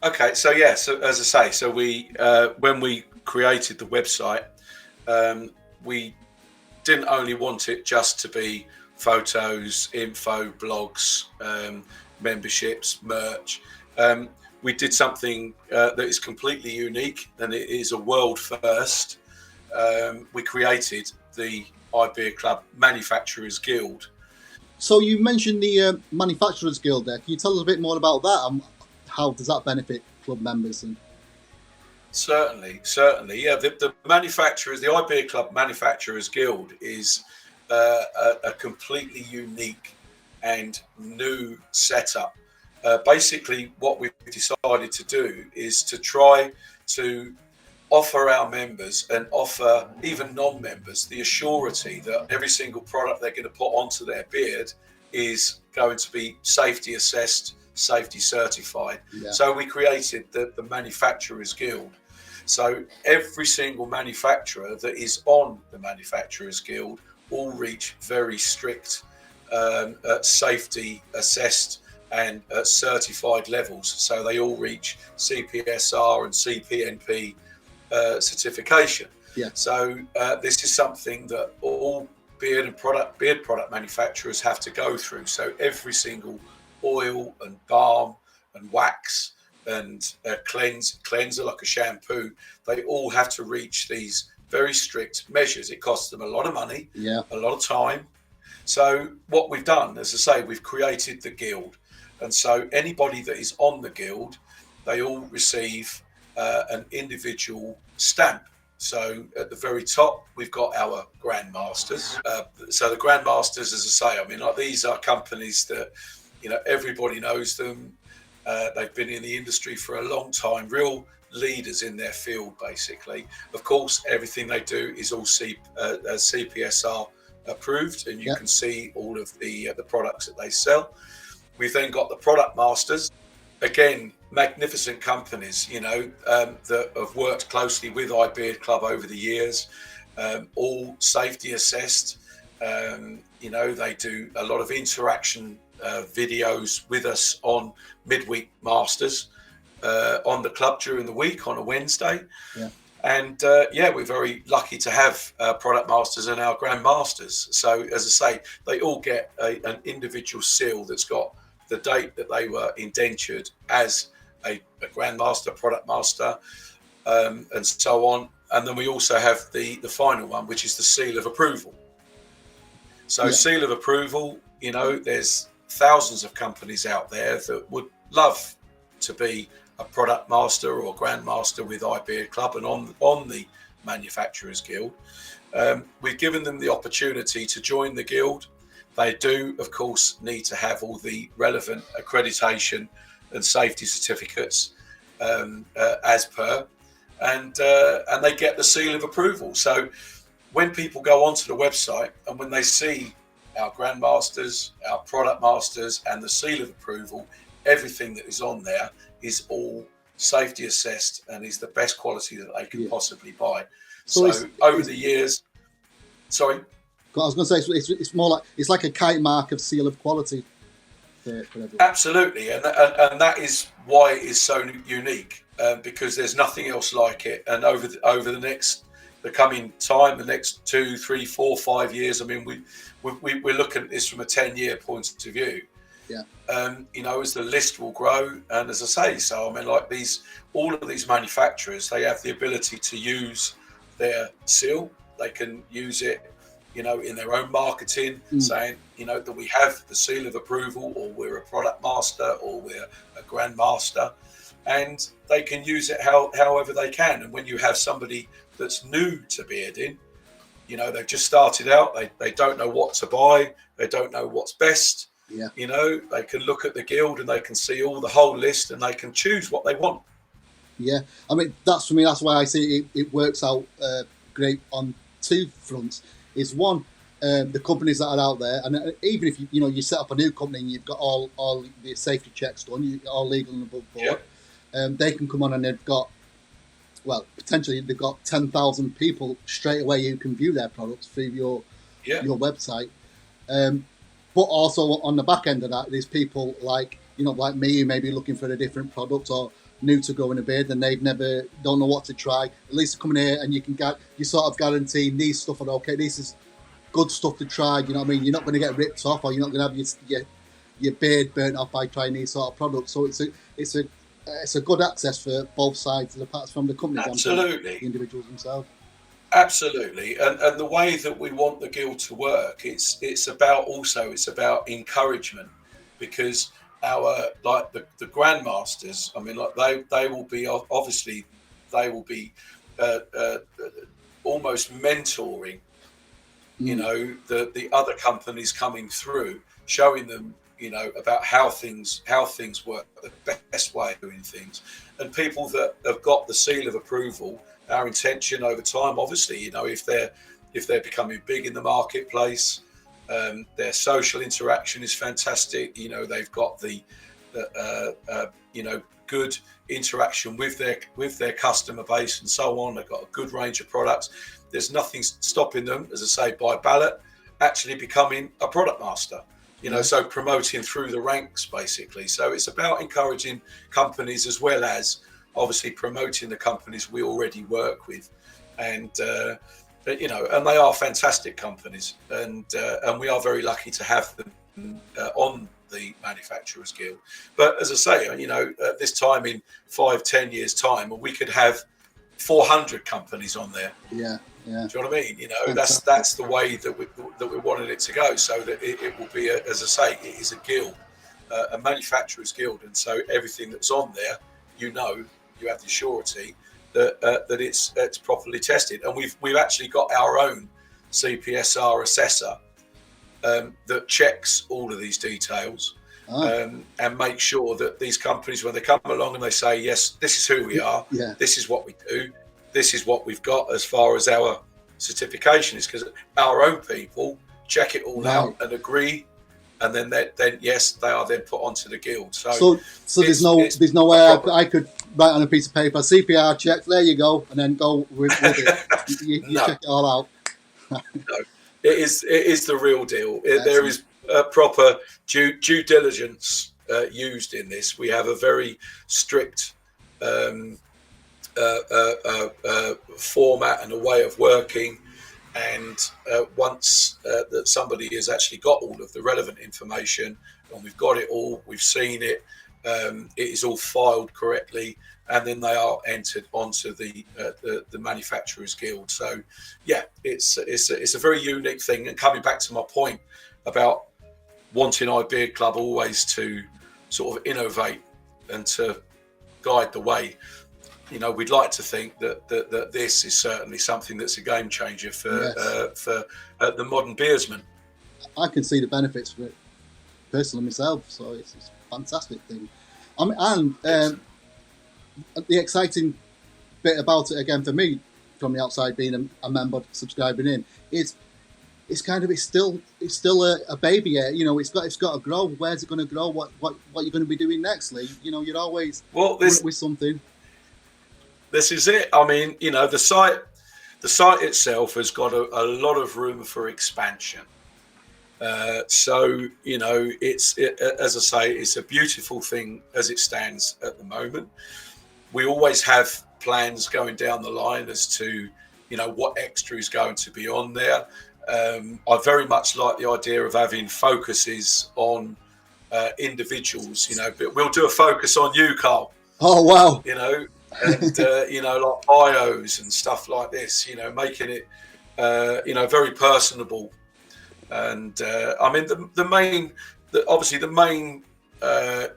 Okay, so yeah, so as I say, so we when we created the website, we didn't only want it just to be photos, info, blogs, memberships, merch. We did something that is completely unique, and it is a world first. We created the iBeard Club Manufacturers Guild. So you mentioned the Manufacturers Guild there. Can you tell us a bit more about that and how does that benefit club members? And Certainly, certainly. Yeah, the manufacturers, the iBeard Club Manufacturers Guild is a completely unique and new setup. Basically, what we've decided to do is to try to offer our members and offer even non-members the assurity that every single product they're going to put onto their beard is going to be safety assessed, safety certified. yeah, So we created the Manufacturers Guild. So every single manufacturer that is on the Manufacturers Guild all reach very strict safety assessed and certified levels. So they all reach CPSR and CPNP certification. yeah, So this is something that all beard product manufacturers have to go through. So every single oil and balm and wax and cleanser like a shampoo, they all have to reach these very strict measures. It costs them a lot of money, yeah. a lot of time. So what we've done, as I say, we've created the guild, and so anybody that is on the guild, they all receive an individual stamp. So at the very top, we've got our grandmasters. So the grandmasters, as I say, I mean, like, these are companies that, you know, everybody knows them. They've been in the industry for a long time, real leaders in their field, basically. Of course, everything they do is all CPSR approved, and you Yeah. can see all of the products that they sell. We've then got the product masters. Again, magnificent companies, you know, that have worked closely with iBeard Club over the years, all safety assessed. You know, they do a lot of interaction videos with us on midweek masters on the club during the week on a Wednesday. Yeah. And yeah, we're very lucky to have product masters and our grandmasters. So as I say, they all get an individual seal that's got the date that they were indentured as a grandmaster, product master, and so on. And then we also have the final one, which is the seal of approval. So Yeah. seal of approval, you know, there's thousands of companies out there that would love to be a product master or grandmaster with iBeard Club and on the Manufacturers Guild. We've given them the opportunity to join the guild. They do, of course, need to have all the relevant accreditation and safety certificates as per, and they get the seal of approval. So when people go onto the website and when they see our grandmasters, our product masters, and the seal of approval, everything that is on there is all safety assessed and is the best quality that they can possibly buy. So over the years, sorry. I was going to say it's more like it's like a kite mark of seal of quality. For Absolutely, and that is why it is so unique, because there's nothing else like it. And over the coming time, the next 2, 3, 4, 5 years, I mean, we're looking at this from a 10-year point of view. Yeah. You know, as the list will grow, and as I say, so I mean, like all of these manufacturers, they have the ability to use their seal. They can use it, you know, in their own marketing, saying, you know, that we have the seal of approval, or we're a product master, or we're a grandmaster, and they can use it however they can. And when you have somebody that's new to bearding, you know, they've just started out, they don't know what to buy, they don't know what's best. Yeah. You know, they can look at the guild and they can see all the whole list and they can choose what they want. Yeah, I mean, that's why I say it works out great on two fronts. Is one, the companies that are out there, and even if you set up a new company and you've got all the safety checks done, you're all legal and above board, they can come on and they've got, well, potentially they've got 10,000 people straight away who can view their products through your website. But also on the back end of that, there's people like me who may be looking for a different product, or new to growing a beard and they've never don't know what to try. At least come in here and you sort of guarantee these stuff are okay. This is good stuff to try. You know what I mean? You're not going to get ripped off, or you're not going to have your beard burnt off by trying these sort of products. So it's a good access for both sides, apart from the companies Absolutely. and the individuals themselves. Absolutely, and the way that we want the guild to work, it's about encouragement, because our the grandmasters, I mean, like they will be obviously they will be almost mentoring, you know, the other companies coming through, showing them, you know, about how things work, the best way of doing things, and people that have got the seal of approval. Our intention over time, obviously, you know, if they're becoming big in the marketplace, their social interaction is fantastic. You know, they've got the you know, good interaction with their customer base and so on. They've got a good range of products. There's nothing stopping them, as I say, by ballot, actually becoming a product master. You know, so promoting through the ranks, basically. So it's about encouraging companies as well as obviously promoting the companies we already work with, and you know, and they are fantastic companies, and we are very lucky to have them on the Manufacturers Guild. But as I say, you know, at this time in 5-10 years time, we could have 400 companies on there. Yeah. Do you know what I mean? You know, that's the way that we wanted it to go, so that it will be, as I say, it is a guild, a Manufacturers Guild, and so everything that's on there, you know, you have the surety that it's properly tested, and we've actually got our own CPSR assessor that checks all of these details and make sure that these companies, when they come along and they say, yes, this is who we are, this is what we do, this is what we've got as far as our certification is, because our own people check it all out and agree, and then yes, they are then put onto the guild. So there's no way I could write on a piece of paper, CPR check, there you go, and then go with it. You no. Check it all out. No, it is the real deal. There is a proper due diligence used in this. We have a very strict format and a way of working, and once that somebody has actually got all of the relevant information, and we've got it all, we've seen it, it is all filed correctly, and then they are entered onto the Manufacturers Guild. So yeah, it's a very unique thing. And coming back to my point about wanting iBeard Club always to sort of innovate and to guide the way, you know, we'd like to think that this is certainly something that's a game changer for the modern beersman. I can see the benefits for it personally myself, so it's a fantastic thing. And the exciting bit about it again for me, from the outside, being a member subscribing in, is it's still a baby yet. You know, it's got to grow. Where's it going to grow? What you're going to be doing next, Lee? You know, you're always with something. This is it. I mean, you know, the site itself has got a lot of room for expansion. So, you know, as I say, it's a beautiful thing as it stands at the moment. We always have plans going down the line as to, you know, what extra is going to be on there. I very much like the idea of having focuses on individuals, you know, but we'll do a focus on you, Carl. Oh, wow. You know, and, you know, like bios and stuff like this, you know, making it, you know, very personable. And I mean, obviously the main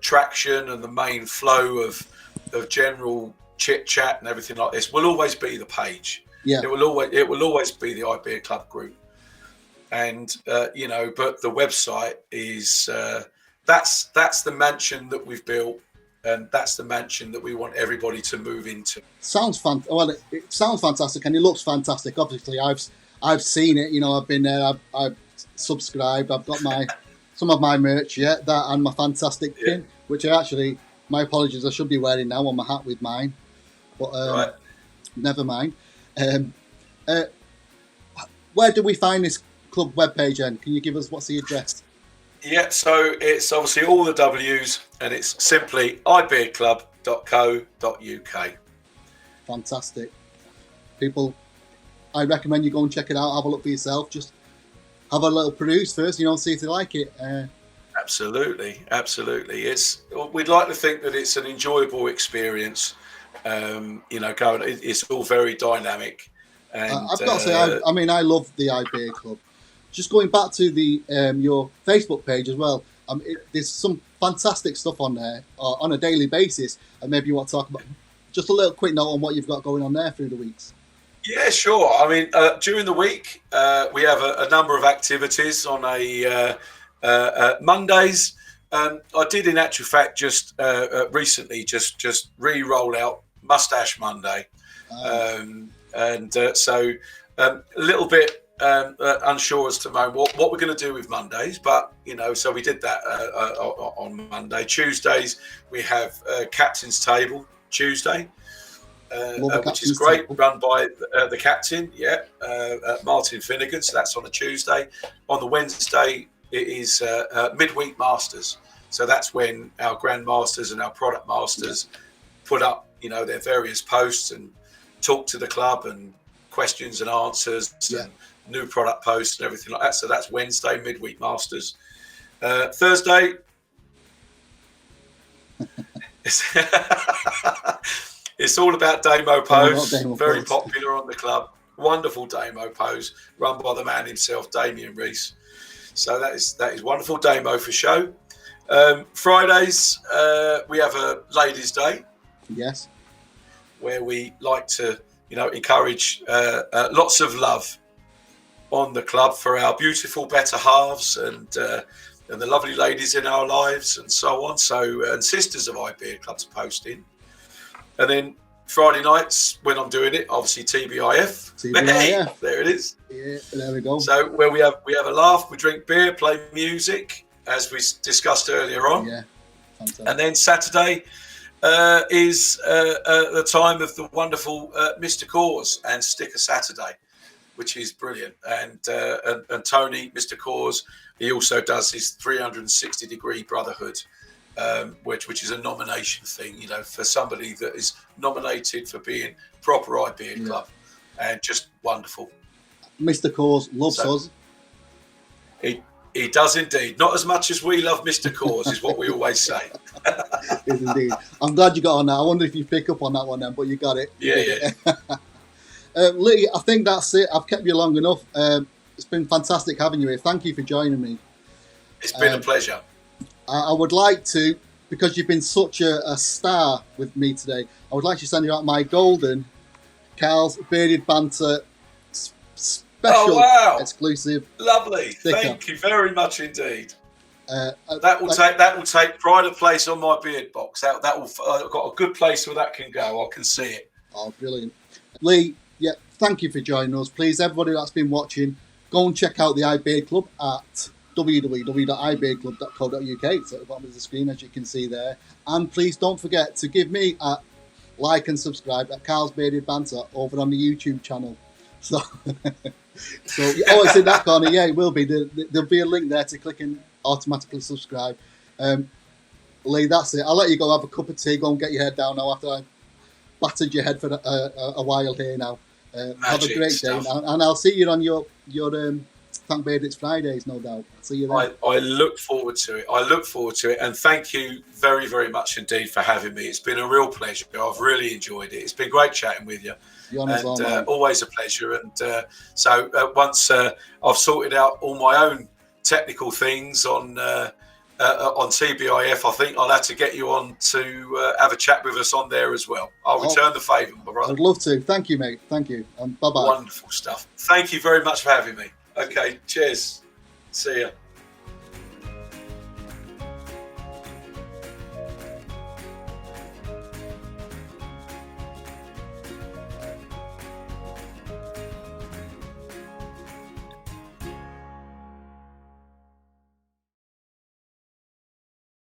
traction and the main flow of general chit chat and everything like this will always be the page. Yeah, it will always be the iBeard Club group, and you know, but the website is that's the mansion that we've built, and that's the mansion that we want everybody to move into. Sounds well, it sounds fantastic, and it looks fantastic. Obviously, I've seen it. You know, I've been there. I've subscribed. I've got some of my merch, that and my fantastic pin, which my apologies, I should be wearing now on my hat with mine, but right. Never mind. Where do we find this club webpage, then? Can you give us, what's the address? Yeah, so it's obviously all the W's, and it's simply ibeardclub.co.uk. ibeardclub.co.uk. Fantastic. People, I recommend you go and check it out. Have a look for yourself. Just have a little peruse first, see if you like it. Absolutely. We'd like to think that it's an enjoyable experience. Going, it's all very dynamic. And I've got to say, I love the iBeard Club. Just going back to the your Facebook page as well. There's some fantastic stuff on there on a daily basis, and maybe you want to talk about just a little quick note on what you've got going on there through the weeks. Yeah, sure. During the week, we have a number of activities on Mondays. I did, in actual fact, just recently just re-roll out Mustache Monday. So a little bit unsure as to what we're going to do with Mondays, but so we did that on Monday. Tuesdays we have Captain's Table Tuesday, which is great, run by the captain, Martin Finnegan. So that's on a Tuesday. On the Wednesday it is Midweek Masters. So that's when our Grandmasters and our Product Masters put up their various posts and talk to the club and questions and answers and new product posts and everything like that. So that's Wednesday, Midweek Masters. Thursday, it's all about Damo Pose. Very popular on the club. Wonderful Damo Pose run by the man himself, Damien Reese. So that is wonderful. Damo for show. Fridays, we have a Ladies' Day. Yes. Where we like to, encourage lots of love on the club for our beautiful better halves and the lovely ladies in our lives and so on. So, and sisters of iBeard Club to post in. And then Friday nights, when I'm doing it, obviously TBIF. Hey, there it is. Yeah, there we go. So where we have a laugh, we drink beer, play music, as we discussed earlier on. Yeah, fantastic. And then Saturday is the time of the wonderful Mr. Cause and Sticker Saturday, which is brilliant. And Tony, Mr. Cause, he also does his 360-degree brotherhood, which is a nomination thing, for somebody that is nominated for being proper iBeard Club, and just wonderful. Mr. Cause loves us. He does indeed. Not as much as we love Mr. Cause, is what we always say. Yes, indeed. I'm glad you got on that. I wonder if you pick up on that one then, but you got it. Yeah. Lee, I think that's it. I've kept you long enough. It's been fantastic having you here. Thank you for joining me. It's been a pleasure. I would like to, because you've been such a star with me today, I would like to send you out my golden Carl's Bearded Banter special exclusive. Lovely. Sticker. Thank you very much indeed. That will take pride of place on my beard box. That will I've got a good place where that can go. I can see it. Oh, brilliant. Lee, thank you for joining us. Please, everybody that's been watching, go and check out the iBeard Club at www.ibeardclub.co.uk. It's at the bottom of the screen, as you can see there. And please don't forget to give me a like and subscribe at Carl's Bearded Banter over on the YouTube channel. So it's in that corner. Yeah, it will be. There'll be a link there to click and automatically subscribe. Lee, that's it. I'll let you go have a cup of tea. Go and get your head down now after I've battered your head for a while here now. Have a great day, and I'll see you on your Thank Beard It's Fridays, no doubt. I'll see you then. I look forward to it. And thank you very, very much indeed for having me. It's been a real pleasure. I've really enjoyed it. It's been great chatting with you. Always a pleasure. And so once I've sorted out all my own technical things on TBIF, I think I'll have to get you on to have a chat with us on there as well. I'll return the favour, my brother. I'd love to. Thank you, mate. Thank you. And bye-bye. Wonderful stuff. Thank you very much for having me. Okay, cheers. See ya.